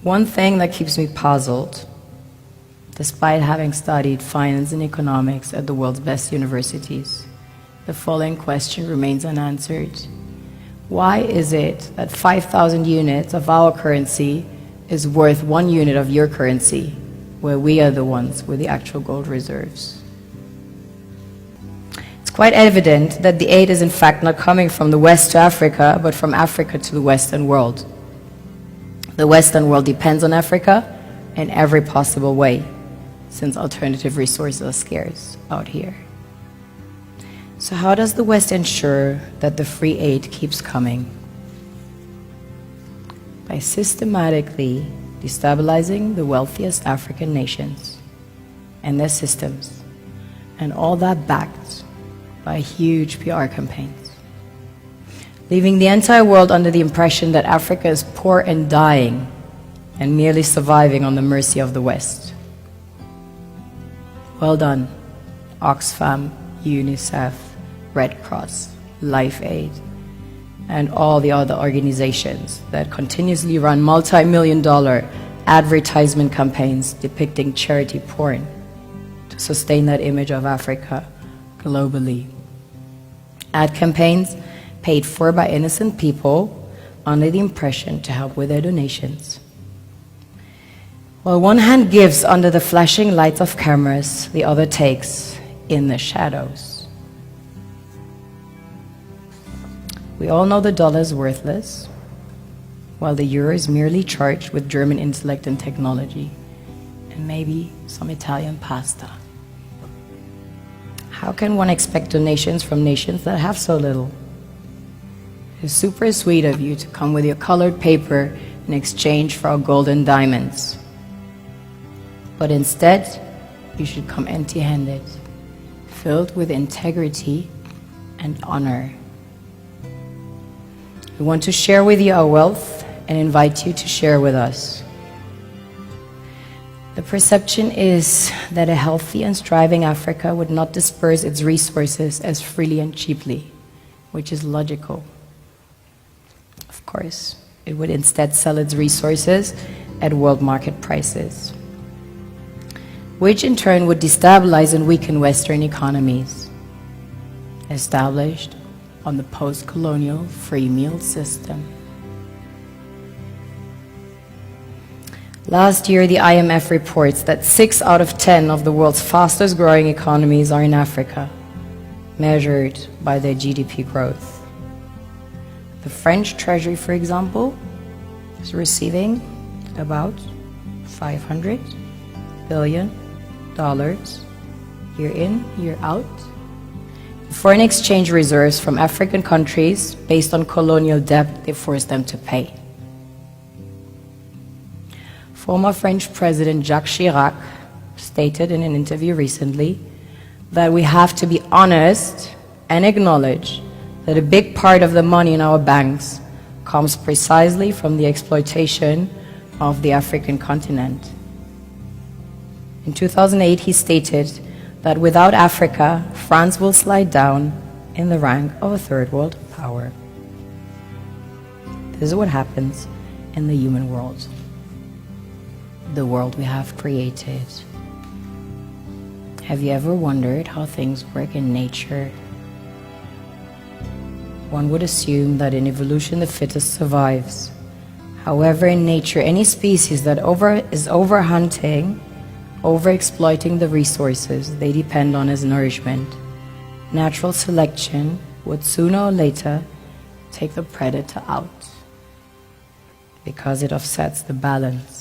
One thing that keeps me puzzled, despite having studied finance and economics at the world's best universities, the following question remains unanswered. Why is it that 5,000 units of our currency is worth 1 unit of your currency, where we are the ones with the actual gold reserves? It's quite evident that the aid is in fact not coming from the West to Africa, but from Africa to the Western world. The Western world depends on Africa in every possible way, since alternative resources are scarce out here. So how does the West ensure that the free aid keeps coming? By systematically destabilizing the wealthiest African nations and their systems, and all that backed by huge PR campaigns, leaving the entire world under the impression that Africa is poor and dying and merely surviving on the mercy of the West. Well done, Oxfam, UNICEF, Red Cross, Life Aid, and all the other organizations that continuously run multi-million-dollar advertisement campaigns depicting charity porn to sustain that image of Africa globally. Ad campaigns paid for by innocent people under the impression to help with their donations. While one hand gives under the flashing lights of cameras, the other takes in the shadows. We all know the dollar is worthless, while the euro is merely charged with German intellect and technology, and maybe some Italian pasta. How can one expect donations from nations that have so little? It's super sweet of you to come with your colored paper in exchange for our gold and diamonds. But instead, you should come empty-handed, filled with integrity and honor. We want to share with you our wealth and invite you to share with us. The perception is that a healthy and striving Africa would not disperse its resources as freely and cheaply, which is logical. Of course, it would instead sell its resources at world market prices, which in turn would destabilize and weaken Western economies, established on the post-colonial free meal system. Last year, the IMF reports that 6 out of 10 of the world's fastest growing economies are in Africa, measured by their GDP growth. The French Treasury, for example, is receiving about $500 billion year in, year out. Foreign exchange reserves from African countries based on colonial debt they forced them to pay. Former French President Jacques Chirac stated in an interview recently that we have to be honest and acknowledge that a big part of the money in our banks comes precisely from the exploitation of the African continent. In 2008, he stated that without Africa, France will slide down in the rank of a third world power. This is what happens in the human world, the world we have created. Have you ever wondered how things work in nature? One would assume that in evolution the fittest survives. However, in nature, any species that is overhunting, overexploiting the resources they depend on as nourishment, natural selection would sooner or later take the predator out because it offsets the balance.